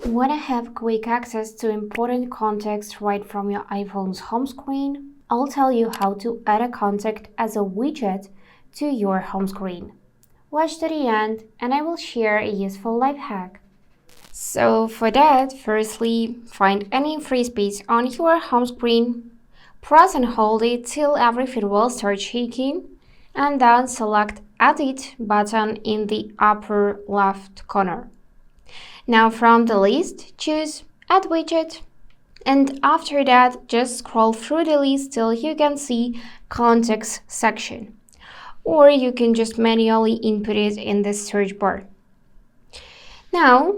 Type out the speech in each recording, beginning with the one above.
Want to have quick access to important contacts right from your iPhone's home screen? I'll tell you how to add a contact as a widget to your home screen. Watch to the end and I will share a useful life hack. So for that, firstly, find any free space on your home screen, press and hold it till everything will start shaking, and then select Edit button in the upper left corner. Now from the list, choose Add Widget, and after that, just scroll through the list till you can see Contacts section, or you can just manually input it in the search bar. Now,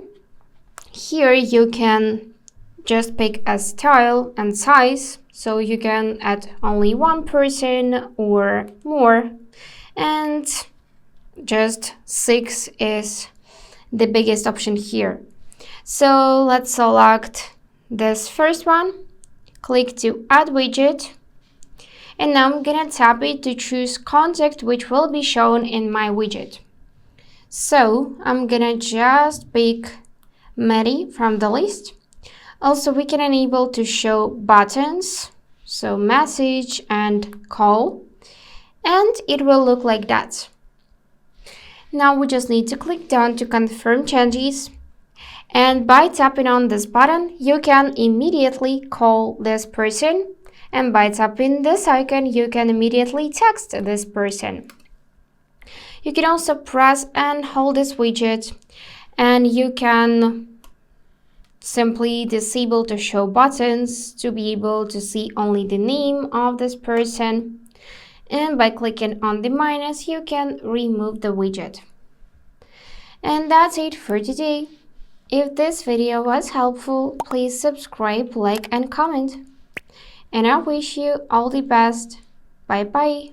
here you can just pick a style and size, so you can add only one person or more, and just 6 is the biggest option here. So let's select this first one, click to add widget, and now I'm gonna tap it to choose contact which will be shown in my widget. So I'm gonna just pick Mary from the list. Also, we can enable to show buttons, so message and call, and it will look like that. Now we just need to click down to confirm changes, and by tapping on this button you can immediately call this person, and by tapping this icon you can immediately text this person. You can also press and hold this widget, and you can simply disable to show buttons to be able to see only the name of this person, and by clicking on the minus you can remove the widget. And that's it for today. If this video was helpful, please subscribe, like and comment. And I wish you all the best. Bye bye.